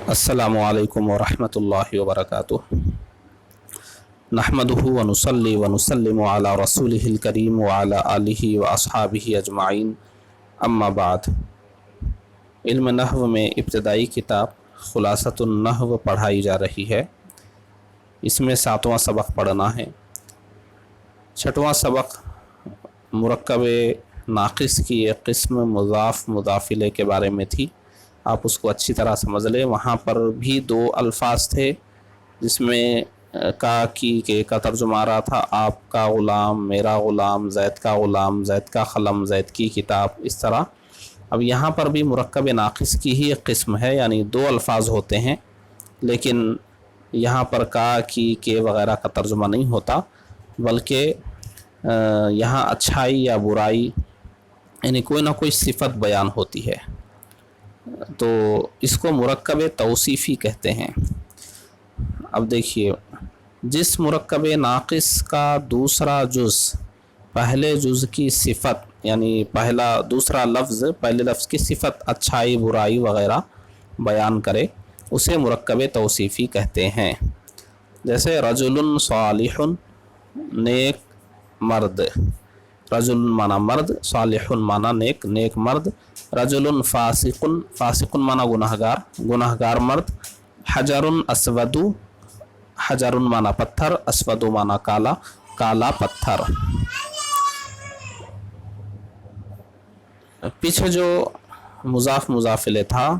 अस्सलामु अलैकुम वरहमतुल्लाहि वबरकातुहू। नहमदुहु व नुसल्ली व नुसल्लिमु अला रसूलिहिल करीम व अला आलिहि व अस्हाबिहि अजमाइन, अम्मा बाद। इल्म नहव में इब्तदाई किताब खुलासतुन नहव पढ़ाई जा रही है। इसमें 7वां सबक पढ़ना है। 6वां सबक मुरक्कब नाक़िस की एक किस्म मुज़ाफ़ मुज़ाफ़िले के बारे में थी। आप उसको अच्छी तरह समझ लें। वहाँ पर भी 2 अल्फाज थे जिसमें का की के का तर्जुमा आ रहा था आपका ग़ुलाम, मेरा ग़ुलाम, ज़ैद का ग़ुलाम, ज़ैद का क़लम, ज़ैद की किताब, इस तरह। अब यहाँ पर भी मुरक्कब नाक़िस की ही एक किस्म है, यानी 2 अल्फाज होते हैं, लेकिन यहाँ पर का की के वग़ैरह का तर्जुमा नहीं होता, बल्कि यहाँ अच्छाई या बुराई यानी कोई ना कोई सिफ़त बयान होती है, तो इसको मुरक्कब तौसीफ़ी कहते हैं। अब देखिए, जिस मुरक्कब नाक़िस का दूसरा जुज़ पहले जुज़ की सिफ़त यानी दूसरा लफ्ज़ पहले लफ्ज़ की सिफ़त अच्छाई बुराई वग़ैरह बयान करे, उसे मुरक्कब तौसीफ़ी कहते हैं। जैसे रजुलुन सालिहुन, नेक मर्द। रजुलुन माना मर्द, सालिहुन माना नेक, नेक मर्द। रजुलुन फासिकुन, फासिकुन माना गुनहगार, गुनहगार मर्द। हजरुन अस्वदु, हजरुन माना पत्थर, अस्वदु माना काला, काला पत्थर। पीछे जो मुज़ाफ़ मुज़ाफ़िले था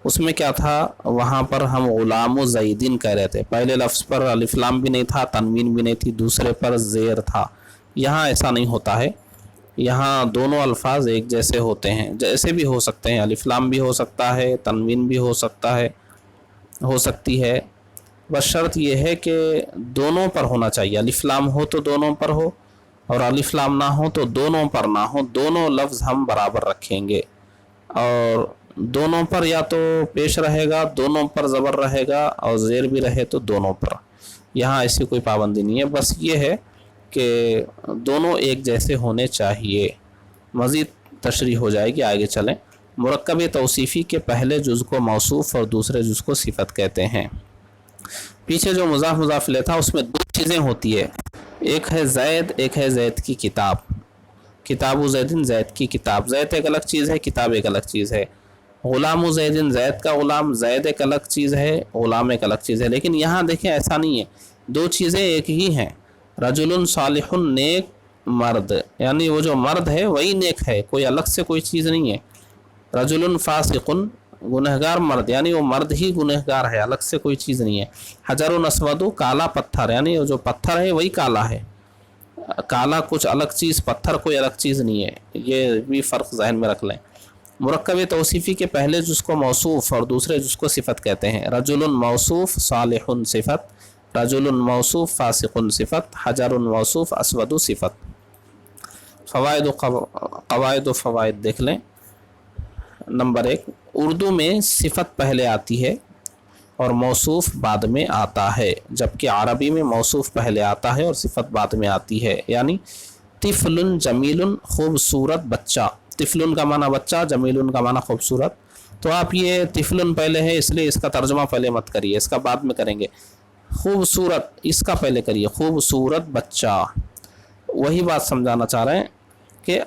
उसमें क्या था, वहाँ पर हम ग़ुलाम ज़ैदिन कह रहे थे। पहले लफ्ज़ पर अलिफ लाम भी नहीं था, तनवीन भी नहीं थी, दूसरे पर ज़ेर था। यहाँ ऐसा नहीं होता है। यहाँ दोनों अल्फाज एक जैसे होते हैं, जैसे भी हो सकते हैं, अलिफ लाम भी हो सकता है, तनवीन भी हो सकती है। बस शर्त यह है कि दोनों पर होना चाहिए। अलिफ लाम हो तो दोनों पर हो, और अलिफ लाम ना हो तो दोनों पर ना हो। दोनों लफ्ज़ हम बराबर रखेंगे, और दोनों पर या तो पेश रहेगा, दोनों पर ज़बर रहेगा, और ज़ेर भी रहे तो दोनों पर। यहाँ ऐसी कोई पाबंदी नहीं है, बस ये है कि दोनों एक जैसे होने चाहिए। मज़ीद तशरीह हो जाएगी, आगे चलें। मुरक्कब तौसीफ़ी के पहले जुज़ को मौसूफ़ और दूसरे जुज़ को सिफ़त कहते हैं। पीछे जो मुज़ाफ़ मुज़ाफ़िले था उसमें 2 चीज़ें होती है, एक है ज़ैद, एक है ज़ैद की किताब। किताबु ज़ैदिन, ज़ैद की किताब। ज़ैद एक अलग चीज़ है, किताब एक अलग चीज़ है। ग़ुलाम ज़ैदिन, ज़ैद का ग़ुलाम, ज़ैद एक अलग चीज़ है, ग़ुलाम एक अलग चीज़ है। लेकिन यहाँ देखें ऐसा नहीं है, 2 चीज़ें एक ही हैं। रजुलुन सालिहुन, नेक मर्द, यानी वो जो मर्द है वही नेक है, कोई अलग से कोई चीज़ नहीं है। रजुलुन फासिकुन, गुनहगार मर्द, यानी वो मर्द ही गुनहगार है, अलग से कोई चीज़ नहीं है। हजरुन अस्वदु, काला पत्थर, यानी वो जो पत्थर है वही काला है। काला कुछ अलग चीज़, पत्थर कोई अलग चीज़ नहीं है। ये भी फ़र्क ज़हन में रख लें। मुरक्कब तौसीफ़ी के पहले जुज़ को मौसूफ़ और दूसरे जुज़ को सिफ़त कहते हैं। रजुलुन मौसूफ़, सालिहुन सिफ़त। रजुलुन मौसूफ़, फासिकुन सिफ़त। हजरुन मौसूफ़, अस्वदु सिफ़त। क़वाइद फ़वाइद देख लें। नंबर 1, उर्दू में सिफ़त पहले आती है और मौसूफ़ बाद में आता है, जबकि अरबी में मौसूफ़ पहले आता है और सिफ़त बाद में आती है। यानी तिफ़लुन जमीलुन, खूबसूरत बच्चा। तिफ़लुन का माना बच्चा, जमीलुन का माना खूबसूरत। तो आप ये तिफ़लुन पहले है इसलिए इसका तर्जुमा पहले मत करिए, इसका बाद में करेंगे। खूबसूरत, इसका पहले करिए, खूबसूरत बच्चा। वही बात समझाना चाह रहे हैं कि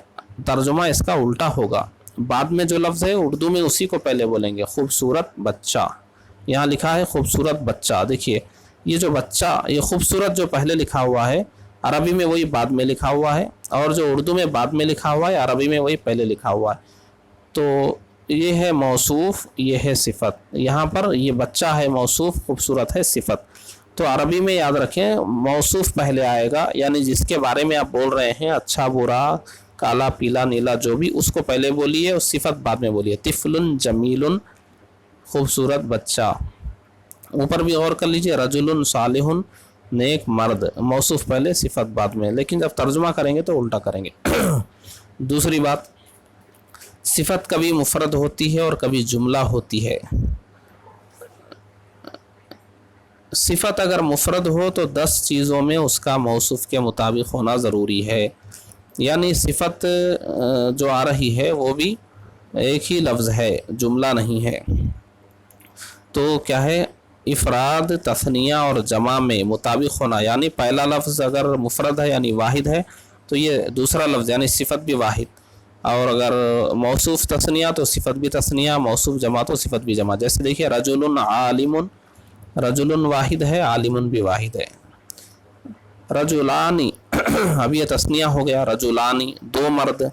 तर्जुमा इसका उल्टा होगा। बाद में जो लफ्ज़ है उर्दू में उसी को पहले बोलेंगे, खूबसूरत बच्चा। यहाँ लिखा है खूबसूरत बच्चा। देखिए ये जो बच्चा, ये खूबसूरत जो पहले लिखा हुआ है अरबी में वही बाद में लिखा हुआ है, और जो उर्दू में बाद में लिखा हुआ है अरबी में वही पहले लिखा हुआ है। तो ये है मौसूफ़, ये है सिफ़त। यहाँ पर ये बच्चा है मौसूफ़, खूबसूरत है सिफ़त। तो अरबी में याद रखें मौसूफ़ पहले आएगा, यानी जिसके बारे में आप बोल रहे हैं, अच्छा बुरा, काला पीला नीला जो भी, उसको पहले बोलिए और सिफ़त बाद में बोलिए। तिफ़लुन जमीलुन, खूबसूरत बच्चा। ऊपर भी गौर कर लीजिए, रजुलुन सालिहुन, नेक मर्द, मौसूफ़ पहले सिफ़त बाद में। लेकिन जब तर्जुमा करेंगे तो उल्टा करेंगे। दूसरी बात, सिफ़त कभी मुफ़रद होती है और कभी जुमला होती है। सिफ़त अगर मुफ़रद हो तो 10 चीज़ों में उसका मौसूफ़ के मुताबिक होना ज़रूरी है। यानी सिफ़त जो आ रही है वो भी एक ही लफ्ज़ है, जुमला नहीं है। تو क्या है, इफ़राद, तस्निया और जमा में मुताबिक होना, यानी पहला लफ्ज़ अगर मुफरद है यानी वाहिद है तो ये दूसरा लफ्ज़ यानी सिफत भी वाहिद, और अगर मौसूफ़ तस्निया तो सिफत भी तस्निया, मौसूफ़ जमा तो सिफत भी जमा। जैसे देखिए रजुलन आलिमुन, रजुलन वाहिद है, आलिमुन भी वाहिद है। रजुलानी अब ये तस्निया हो गया, रजुलानी दो मर्द,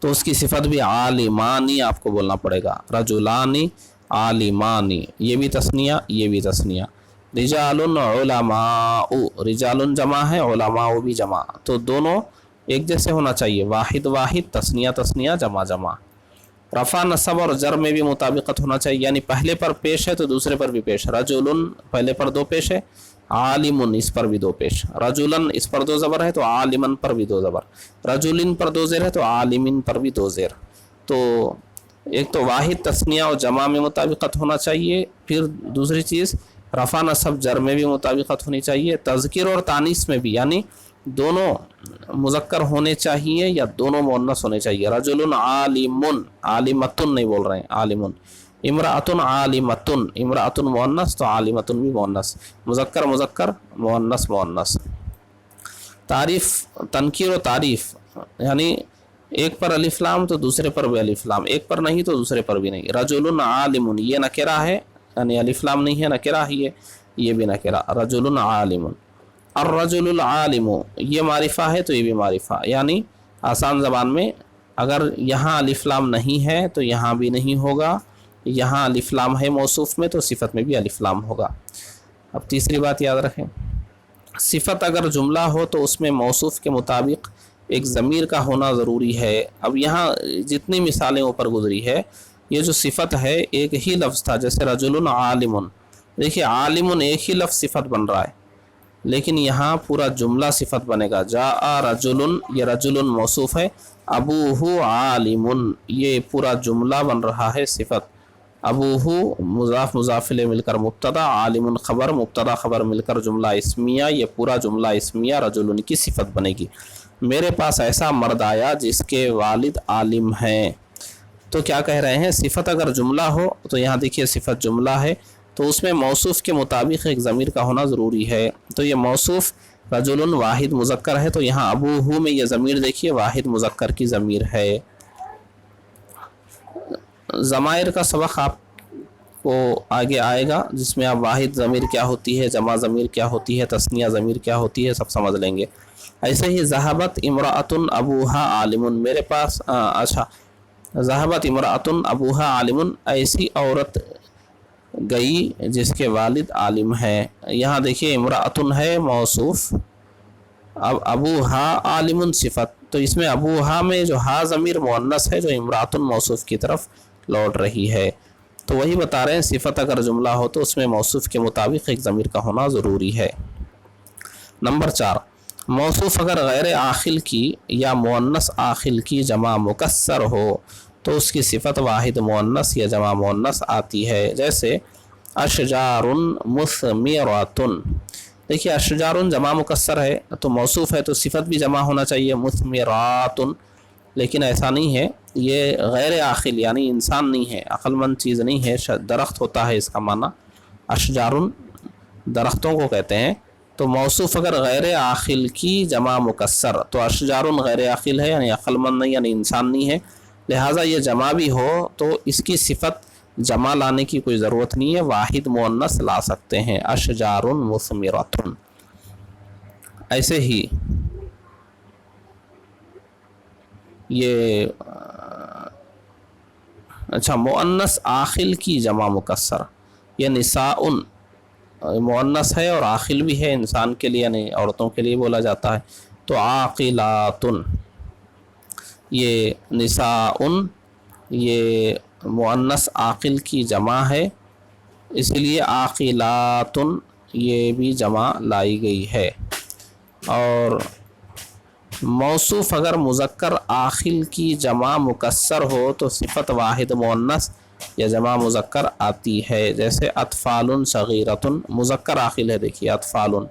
तो उसकी सिफत भी आलिमानी आपको बोलना पड़ेगा, रजुलानी आलिमानी, ये भी तस्निया ये भी तस्निया। रिजालुन उलमाउ, रिजालुन जमा है, उलमाउ भी जमा, तो दोनों एक जैसे होना चाहिए, वाहिद वाहिद, तस्निया तस्निया, जमा जमा। रफ़ा नसब और जर में भी मुताबिकत होना चाहिए, यानी पहले पर पेश है तो दूसरे पर भी पेश। रजुलन पहले पर दो पेश है, आलिमुन इस पर भी दो पेश, रजुलन इस पर दो ज़बर है तो आलिमन पर भी दो ज़बर, रजुलिन पर दो ज़ेर है तो आलिमिन पर भी दो ज़ेर। तो एक तो वाहिद तस्निया और जमा में मुताबिकत होना चाहिए, फिर दूसरी चीज़ रफ़ा नसब जर में भी मुताबिकत होनी चाहिए, तज़किर और तानीस में भी, यानी दोनों मुज़क्कर होने चाहिए या दोनों मुअन्नस होने चाहिए। रजुलन आलिमुन, आलिमतुन नहीं बोल रहे हैं, आलिमुन। इमराअतुन आलिमतुन, इमराअतुन मुअन्नस तो आलिमतुन भी मुअन्नस, मुज़क्कर मुज़क्कर, मुअन्नस मुअन्नस। तारीफ़, तनकीर और तारीफ़, यानी एक पर अलिफ लाम तो दूसरे पर भी अलिफ लाम, एक पर नहीं तो दूसरे पर भी नहीं। रजुलन आलिमुन ये नकिरा है, यानी अलिफ लाम नहीं है, नकिरा ही है, ये भी नकिरा, रजुलन आलिमुन। और रजुलुल आलिमु ये मारिफा है तो ये भी मारिफा, यानी आसान ज़बान में अगर यहाँ अलिफ लाम नहीं है तो यहाँ भी नहीं होगा, यहाँ अलिफ लाम है मौसूफ़ में तो सिफत में भी अलिफ लाम होगा। अब तीसरी बात याद रखें, सिफत अगर जुमला हो तो उसमें मौसूफ़ के मुताबिक एक ज़मीर का होना ज़रूरी है। अब यहाँ जितनी मिसालें ऊपर गुजरी है, ये जो सिफत है एक ही लफ्ज़ था, जैसे रजुलन आलिमुन, देखिए आलिमुन एक ही लफ्ज़ सिफत बन रहा है, लेकिन यहाँ पूरा जुमला सिफत बनेगा। जा रजुलन, ये रजुलन मौसूफ़ है, अबूहु आलिमुन ये पूरा जुमला बन रहा है सिफत। अबूहु मुज़ाफ़ मुज़ाफ़िले मिलकर मुब्तदा, आलिमुन ख़बर, मुब्तदा ख़बर मिलकर जुमला इस्मिया, ये पूरा जुमला इस्मिया रजुलन की सिफत बनेगी। मेरे पास ऐसा मर्द आया जिसके वालिद आलिम हैं, तो क्या कह रहे हैं, सिफत अगर जुमला हो तो यहाँ देखिए सिफत जुमला है तो उसमें मौसूफ़ के मुताबिक एक ज़मीर का होना ज़रूरी है। तो ये मौसूफ़ रजुलन वाहिद मुज़क्कर है, तो यहाँ अबूहु में ये ज़मीर देखिए वाहिद मुज़क्कर की ज़मीर है। ज़माइर का सबक आपको आगे आएगा, जिसमें आप वाहिद ज़मीर क्या होती है, जमा ज़मीर क्या होती है, तस्निया ज़मीर क्या होती है, सब समझ लेंगे। ऐसे ही ज़हाबत इमराअतुन अबूहा आलिमुन, मेरे पास अच्छा, ज़हाबत इमराअतुन अबूहा आलिमुन, ऐसी औरत गई जिसके वालिद आलिम है। यहाँ देखिए इमराअतुन है मौसूफ़, अब अबूहा आलिमुन सिफत, तो इसमें अबूहा में जो हा ज़मीर मुअन्नस है जो इमराअतुन मौसूफ़ की तरफ लौट रही है। तो वही बता रहे हैं सिफत अगर जुमला हो तो उसमें मौसूफ़ के मुताबिक एक ज़मीर का होना ज़रूरी है। नंबर 4, मौसूफ़ अगर गैर आखिल की या मुअन्नस आखिल की जमा मुकस्सर हो तो उसकी सिफत वाहिद मुअन्नस या जमा मुअन्नस आती है। जैसे अशजारुन मुस्मिरातुन, देखिए अशजारुन जमा मुकस्सर है तो मौसूफ़ है तो सिफत भी जमा होना चाहिए मुस्मिरातुन, लेकिन ऐसा नहीं है, ये गैर आखिल यानी इंसान नहीं है, अक्लमंद चीज़ नहीं है, दरख्त होता है इसका माना, अशजारुन दरख्तों को कहते हैं। तो मौसूफ़ अगर गैर आखिल की जमा मुकस्सर तो अशजारुन गैर आखिल है यानी अक्लमंद नहीं यानी इंसान नहीं है, लिहाजा ये जमा भी हो तो इसकी सिफत जमा लाने की कोई ज़रूरत नहीं है, वाहिद मुअन्नस ला सकते हैं, अशजारुन मुस्मिरातुन। ऐसे ही ये अच्छा मुअन्नस आखिल की जमा मुकस्सर, ये निसाउन मुअन्नस है और आखिल भी है, इंसान के लिए यानी औरतों के लिए बोला जाता है, तो आकिलातुन, ये निसाउन ये मुअन्नस आकिल की जमा है, इसलिए आकिलातुन ये भी जमा लाई गई है। और मौसूफ़ अगर मुज़क्कर आखिल की जमा मुकस्सर हो तो सिफत वाहिद मुअन्नस या जमा मुज़क्कर आती है। जैसे अतफ़ालुन सगीरतुन मुज़क्कर आखिल है, देखिए अतफ़ालुन,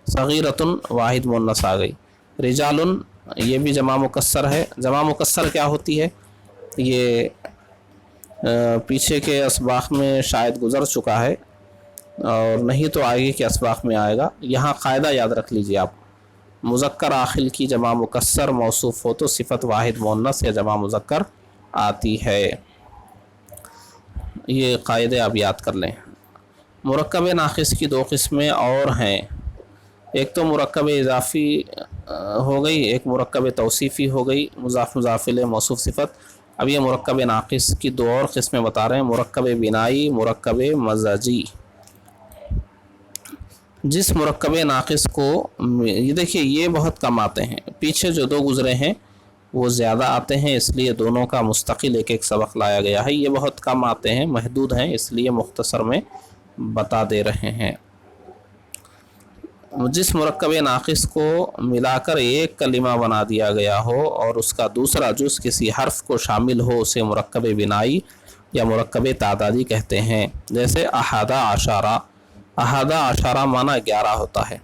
सगीरतुन वाहिद मुअन्नस आ गई। रिजालुन ये भी जमा मुकस्सर है, जमा मुकस्सर क्या होती है, ये पीछे के असबाक में शायद गुज़र चुका है और नहीं तो आगे के असबाक में आएगा। यहाँ क़ायदा याद रख लीजिए आप, मुज़क्कर आखिल की जमा मुकस्सर मौसूफ़ हो तो सिफ़त वाहिद मुअन्नस या जमा मुज़क्कर आती है। ये क़ायदे आप याद कर लें। मुरक्कब नाक़िस की दो किस्में और हैं, एक तो मुरक्कब इज़ाफ़ी हो गई, एक मुरक्कब तौसीफ़ी हो गई, मुज़ाफ़ मुज़ाफ़ इलैह मौसूफ़ सिफ़त। अब ये मुरक्कब नाक़िस की दो और किस्में बता रहे हैं, मुरक्कब बिनाई, मुरक्कब मज़ाजी। जिस मुरक्कब नाक़िस को ये देखिए ये बहुत कम आते हैं, पीछे जो दो गुज़रे हैं वो ज़्यादा आते हैं, इसलिए दोनों का मुस्तकिल एक एक सबक लाया गया है। ये बहुत कम आते हैं, महदूद हैं, इसलिए मुख्तसर में बता दे रहे हैं। जिस मुरक्कब नाक़िस को मिलाकर एक कलिमा बना दिया गया हो और उसका दूसरा जुज़ किसी हर्फ को शामिल हो उसे मुरक्कब बिनाई या मुरक्कब तादादी कहते हैं। जैसे अहादा आशारा, अहादा आशारा माना 11 होता है,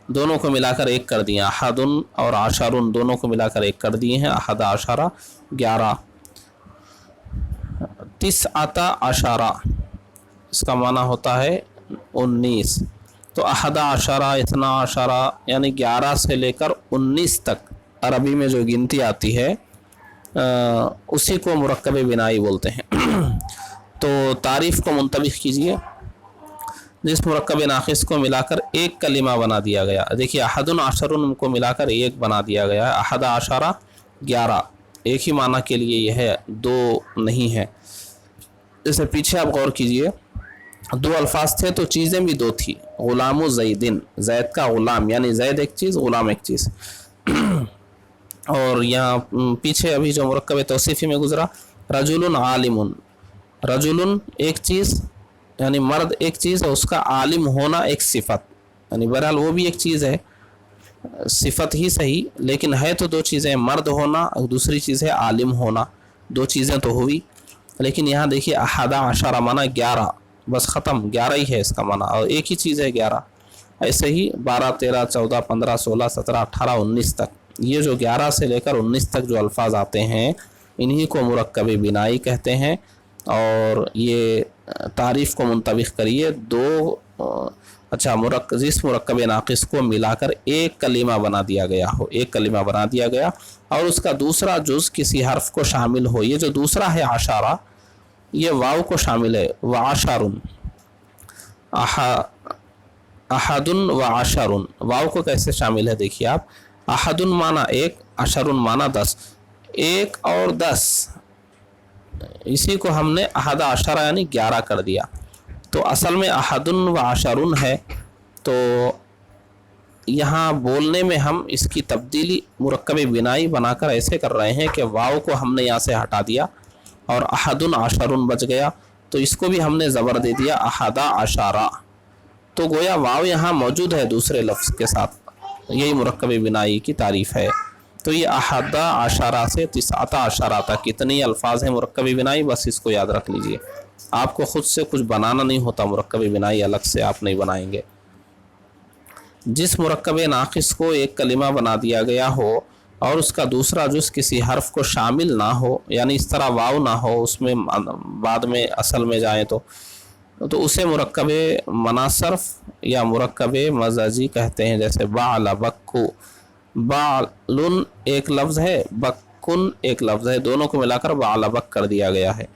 दोनों को मिलाकर एक कर दिए। अहादुन और आशारुन दोनों को मिलाकर एक कर दिए हैं, अहादा आशारा 11। तिस्आता आशारा, इसका माना होता है 19। तो अहदा आशारा, इतना आशारा यानी 11 से लेकर 19 तक अरबी में जो गिनती आती है उसी को मुरक्कब बिनाई बोलते हैं। तो तारीफ़ को मुंतबिक कीजिए, जिस मुरक्कब नाक़िस को मिलाकर एक कलिमा बना दिया गया। देखिए अहदुन आशरुन को मिलाकर एक बना दिया गया है, अहदा आशारा 11, एक ही माना के लिए यह है, दो नहीं है। जैसे पीछे आप गौर कीजिए, दो अल्फाज थे तो चीज़ें भी दो थी, ग़ुलाम ज़ैदिन, ज़ैद का ग़ुलाम यानी ज़ैद एक चीज़, ग़ुलाम एक चीज़। और यहाँ पीछे अभी जो मुरक्कब तौसीफ़ी में गुज़रा, रजुलुन आलिमुन, रजुलुन एक चीज़ यानी मर्द एक चीज़ और उसका आलिम होना एक सिफ़त, यानी बहरहाल वो भी एक चीज़ है, सिफ़त ही सही, लेकिन है तो दो चीज़ें, मर्द होना और दूसरी चीज़ है आलिम होना, दो चीज़ें तो हुई। लेकिन यहाँ देखिए अहदा आशारा माना 11, बस ख़त्म, 11 ही है इसका माना, और एक ही चीज़ है 11। ऐसे ही 12, 13, 14, 15, 16, 17, 18, 19 तक, ये जो 11 से लेकर 19 तक जो अल्फाज आते हैं इन्हीं को मुरक्कब बिनाई कहते हैं। और ये तारीफ़ को मुंतबिक करिए, दो जिस मुरक्कब नाक़िस को मिलाकर एक कलिमा बना दिया गया हो, एक कलिमा बना दिया गया और उसका दूसरा जुज़ किसी हर्फ को शामिल हो। ये जो दूसरा है आशारा, ये वाव को शामिल है, व आशारुन, अहदुन व आशारुन, वाव को कैसे शामिल है देखिए आप, अहदुन माना एक, आशारुन माना 10, 1 और 10, इसी को हमने अहदा आशारा यानी 11 कर दिया। तो असल में अहदुन व आशारुन है, तो यहाँ बोलने में हम इसकी तब्दीली मुरक्कब बिनाई बनाकर ऐसे कर रहे हैं कि वाव को हमने यहाँ से हटा दिया और अहदुन आशारुन बच गया, तो इसको भी हमने ज़बर दे दिया अहदा आशारा, तो गोया वाव यहाँ मौजूद है दूसरे लफ्ज़ के साथ। यही मुरक्कब बिनाई की तारीफ़ है। तो ये अहदा आशारा से तिस्आता आशारा तक कितने अल्फाज हैं मुरक्कब बिनाई, बस इसको याद रख लीजिए। आपको ख़ुद से कुछ बनाना नहीं होता, मुरक्कब बिनाई अलग से आप नहीं बनाएंगे। जिस मुरक्कब नाक़िस को एक कलिमा बना दिया गया हो और उसका दूसरा जुज़ किसी हर्फ को शामिल ना हो, यानी इस तरह वाव ना हो उसमें, बाद में असल में जाएँ तो उसे मुरक्कब मनासरफ या मुरक्कब मज़ाजी कहते हैं। जैसे बाला बक्कु, बालुन एक लफ्ज़ है, बक्कुन एक लफ्ज़ है, दोनों को मिलाकर बाला बक कर दिया गया है।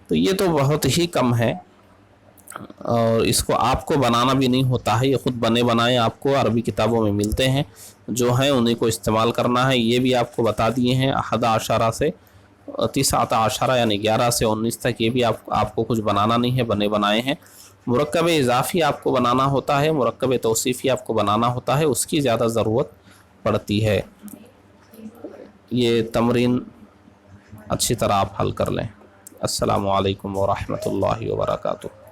तो ये तो बहुत ही कम है और इसको आपको बनाना भी नहीं होता है, ये ख़ुद बने बनाए आपको अरबी किताबों में मिलते हैं, जो हैं उन्हीं को इस्तेमाल करना है। ये भी आपको बता दिए हैं अहदा आशारा से तिस्आता आशारा यानी 11 से 19 तक, ये भी आपको कुछ बनाना नहीं है, बने बनाए हैं। मुरक्कब इज़ाफ़ी आपको बनाना होता है, मुरक्कब तौसीफ़ी आपको बनाना होता है, उसकी ज़्यादा ज़रूरत पड़ती है। ये तमरीन अच्छी तरह आप हल कर लें। अस्सलामु अलैकुम व रहमतुल्लाहि व बरकातुहू।